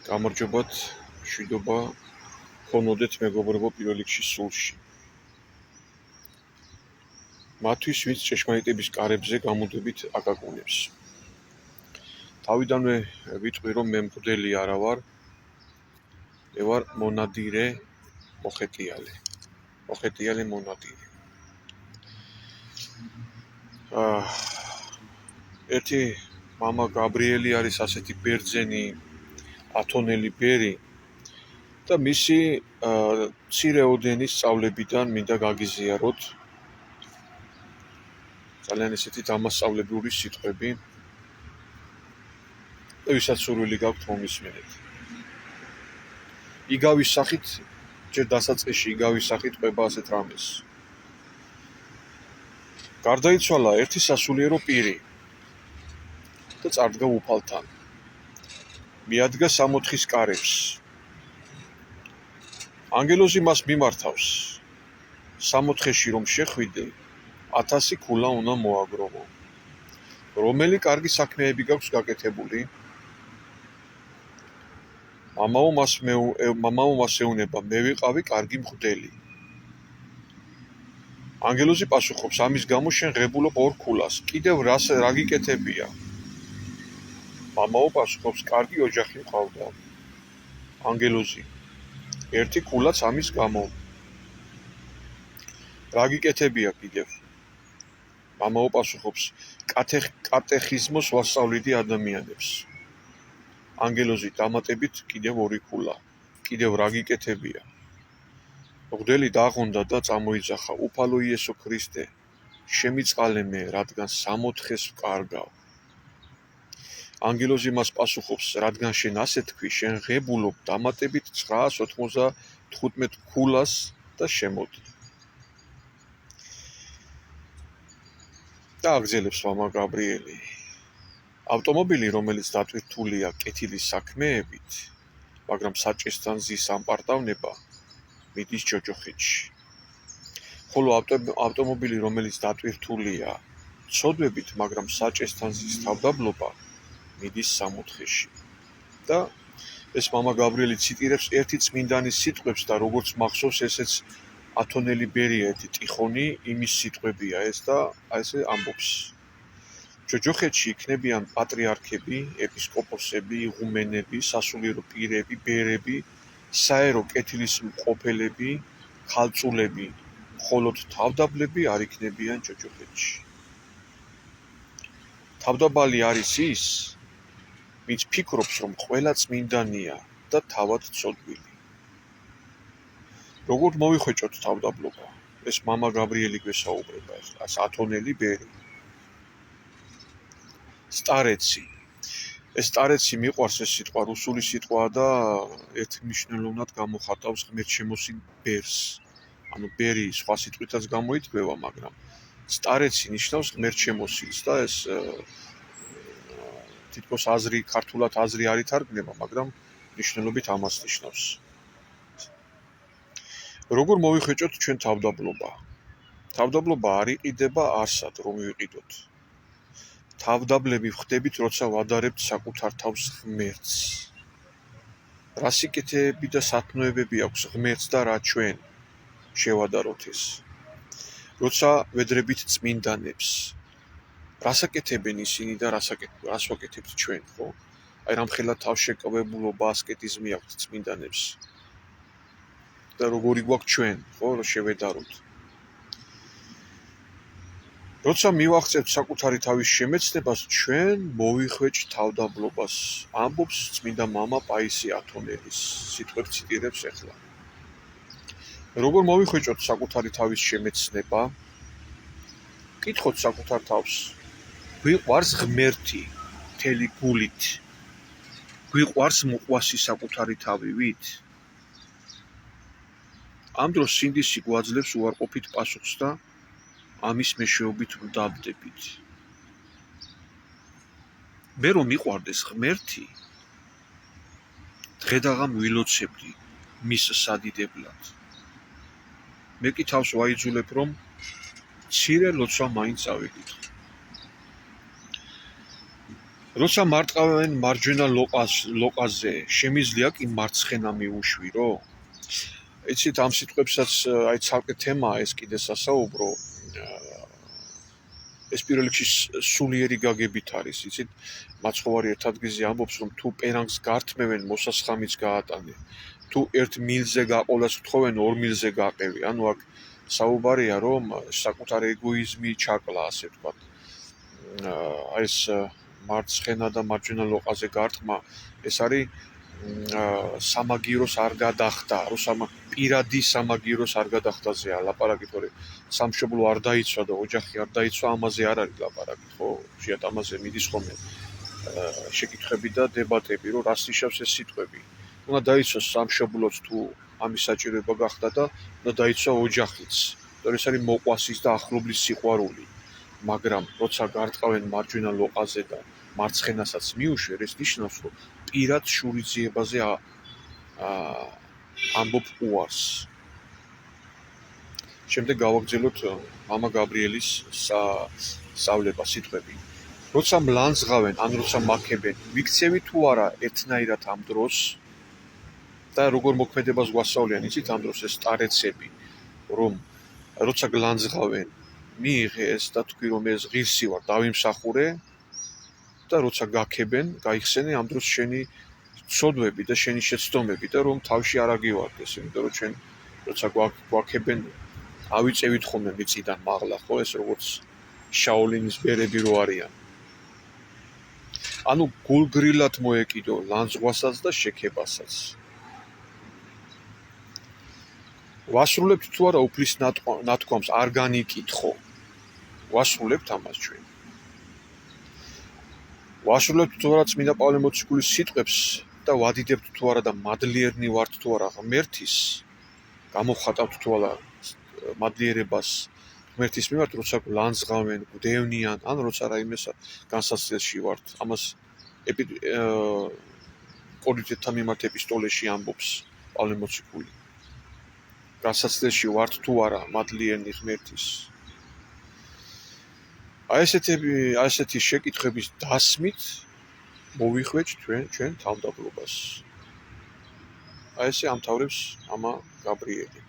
გამარჯობათ, მშვიდობა, გქონოდეთ მეგობრებო პირველ რიგში სულში. მათთვის, ვინც ჭეშმარიტების კარებზე გამუდმებით აკაკუნებს. თავიდანვე ვიტყვი, რომ მე მღვდელი არა ვარ, მე ვარ მონადირე, მოხეტიალე მონადირე. ერთი მამა გაბრიელი არის ასეთი ბერძენი, ათონელი ბერი და მისი მცირეოდენის სწავლებიდან მინდა გაგიზიაროთ ძალიან ესეთი დამასწავლებლური სიტყვები და ვისაც სურვილი გაქვთ მომისმენთ. იგავის სახით, ჯერ დასაწყისში იგავის სახით ყვება ასეთ რამეს. გარდაიცვალა ერთი სასულიერო პირი და წარდგა უფალთან. მიადგა სამოთხის კარებს. ანგელოზი მას მიმართავს. სამოთხეში რომ შეხვიდე, 1000 ქულა უნდა მოაგროვო. რომელი კარგი საქმეები გაქვს გაკეთებული? მამაო მას ეუბნება, მე ვიყავი კარგი მღვდელი. ანგელოზი პასუხობს, ამის გამო შენ ღებულობ 2 ქულას. კიდევ რა გიკეთებია? მამაო პასუხობს, კარგი ოჯახი მყავდა. ანგელოზი, 1 ქულაც ამის გამო. რა გიკეთებია კიდევ? მამაო პასუხობს, კატეხიზმოს ვასწავლიდი ადამიანებს. ანგელოზი, დამატებით კიდევ 2 ქულა. კიდევ რა გიკეთებია? მღვდელი დაღონდა და წამოიძახა, უფალო იესო ქრისტე, შემიწყალე მე, რადგან სამოთხეს ვკარგავ. ანგელოზი მას პასუხობს, რადგან შენ ასე თქვი, შენ ღებულობ დამატებით 995 ქულას და შემოდი. და აგრძელებს მამა გაბრიელი. ავტომობილი, რომელიც დატვირთულია კეთილის საქმეებით, მაგრამ საჭესთან ზის ამპარტავნება, მიდის ჯოჯოხეთში. ხოლო ავტომობილი, რომელიც დატვირთულია ცოდვებით, მაგრამ საჭესთან ზის თავდაბლობა, მიდის სამოთხეში. და ეს მამა გაბრიელი ციტირებს ერთი წმინდანის სიტყვებს და როგორც მახსოვს, ესეც ათონელი ბერია, ერთი ტიხონი, იმის სიტყვებია ეს და ესე ამბობს. ჯოჯოხეთში იქნებიან პატრიარქები, ეპისკოპოსები, იღუმენები, სასულიერო პირები, ბერები, საერო კეთილის მყოფელები, ქალწულები, მხოლოდ თავდაბლები არ იქნებიან ჯოჯოხეთში. თავდაბალი არის ის, ვინც ფიქრობს, რომ ყველა წმინდანია და თავად ცოდვილი. როგორ მოვიხვეჭოთ თავდაბლობა? ეს მამა გაბრიელი გვესაუბრება ახლა, ეს ათონელი ბერი. სტარეცი. ეს სტარეცი მიყვარს ეს სიტყვა, რუსული სიტყვაა და ერთმნიშვნელოვნად გამოხატავს ღმერთშემოსილ ბერს. ანუ ბერი სხვა სიტყვითაც გამოითქმება, მაგრამ სტარეცი ნიშნავს ღმერთშემოსილს და ეს თითქოს ქართულად აზრი არ ითარგმნება, მაგრამ მნიშვნელობით ამას ნიშნავს. როგორ მოვიხვეჭოთ ჩვენ თავდაბლობა? თავდაბლობა არ იყიდება არსად, რომ ვიყიდოთ. თავდაბლები ვხდებით, როცა ვადარებთ საკუთარ თავს ღმერთს. რა სიკეთეები და სათნოებები აქვს ღმერთს და რა ჩვენ შევადაროთ ეს? როცა ვედრებით წმინდანებს, რას აკეთებენ ისინი და რას ვაკეთებთ ჩვენ, ხო? აი რამხელა თავშეკავებულობა, ასკეტიზმი აქვს წმინდანებს. და როგორი გვაქვს ჩვენ, ხო, რომ შევედაროთ. როცა მივახცევთ საკუთარი თავის შემეცნებას, ჩვენ მოვიხვეჭ თავდაბლობას, ამბობს წმინდა მამა პაისი ათონელის, სიტყვებს ციტირებს ახლა. როგორ მოვიხვეჭოთ საკუთარი თავის შემეცნება? კითხოთ საკუთარ თავს. გვიყვარს ღმერთი მთელი გულით? გვიყვარს მოყვასი საკუთარი თავივით? ამ დროს სინდისი გვაძლევს უარყოფით პასუხს და ამის მეშვეობით ვდაბდებით. მე რომ მიყვარდეს ღმერთი, დღედაღამ ვილოცებდი მის სადიდებლად. მე კი თავს ვაიძულებ, რომ მცირე ლოცვა მაინც წავიკითხო. როცა მარტყავენ მარჯვენა ლოყაზე, შემიძლია კი მარცხენა მიუშვირო? იცით, ამ სიტყვებსაც აი ცალკე თემაა ეს კიდე სასაუბრო. ეს პირველ რიგში სულიერი გაგებით არის, იცით? მაცხოვარი ერთ ადგილზე ამბობს, რომ თუ პერანგს გართმევენ, მოსასხამიც გაატანე. თუ ერთ მილზე გაყოლას გთხოვენ, 2 მილზე გაყევი. ანუ აქ საუბარია, რომ საკუთარი ეგოიზმი ჩაკლა, ასე ვთქვათ. ეს მარცხენა და მარჯვენა ლოყაზე გარტყმა, ეს არის სამაგიეროს არ გადახდა, რომ პირადი სამაგიეროს არ გადახდაზეა ლაპარაკი, თორე სამშობლო არ დაიცვა და ოჯახი არ დაიცვა, ამაზე არ არის ლაპარაკი, ხო? შეათ ამაზე მიდის ხოლმე შეკითხვები და დებატები, რომ რას ნიშნავს ეს სიტყვები. უნდა დაიცვას სამშობლოც თუ ამის საჭიროება გახდა და უნდა დაიცვა ოჯახიც. თორე ეს არის მოყვასის და ახლობლის სიყვარული. მაგრამ როცა გარტყავენ მარჯვენა ლოყაზე და მარცხენასაც მიუშვერ, ეს ნიშნავს, რომ პირად შურიძიებაზე ამბობ უარს. შემდეგ გავაგრძელოთ მამა გაბრიელის სწავლება სიტყვები. როცა მლანძღავენ, ან როცა მაქებენ, ვიქცევი თუ არა ერთნაირად ამ დროს და როგორ მოქმედებას გვასწავლიან, იცით ამ დროს ეს სტარეცები, რომ როცა გლანძღავენ, მიიღე ეს და თქვი რომ ეს ღირსი ვარ, დავიმსახურე და როცა გაქებენ, გაიხსენე ამ დროს შენი ცოდვები და შენი შეცდომები და რომ თავში არ აგივარდეს, იმიტომ რომ ჩვენ როცა გვაქებენ, ავიწევით ხოლმე მიწიდან მაღლა, ხო, ეს როგორც შაოლინის ბერები რო არიან. ანუ გულგრილად მოეკიდო ლანძღვასაც და შექებასაც. ვასრულებთ თუ არა უფლის ნათქვამს არ განიკითხო. ვასრულებთ ამას ჩვენ. ვასრულებთ თუ არა წმინდა პავლე მოციქულის სიტყვებს და ვადიდებთ თუ არა და მადლიერნი ვართ თუ არა ღმერთის, გამოვხატავთ თუ არა მადლიერებას ღმერთის მიმართ, როცა ლანძღავენ, გვდევნიან, ან როცა რაიმეს განსაცდელში ვართ. ამას კორინთელთა მიმართ ეპისტოლეში ამბობს პავლე მოციქული. განსაცდელში ვართ თუ არა მადლიერნი ღმერთის. აი ესეთი შეკითხვების დასმით მოვიხვეჭ ჩვენ თავდაბლობას. აი ესე ამთავრებს მამა გაბრიელი.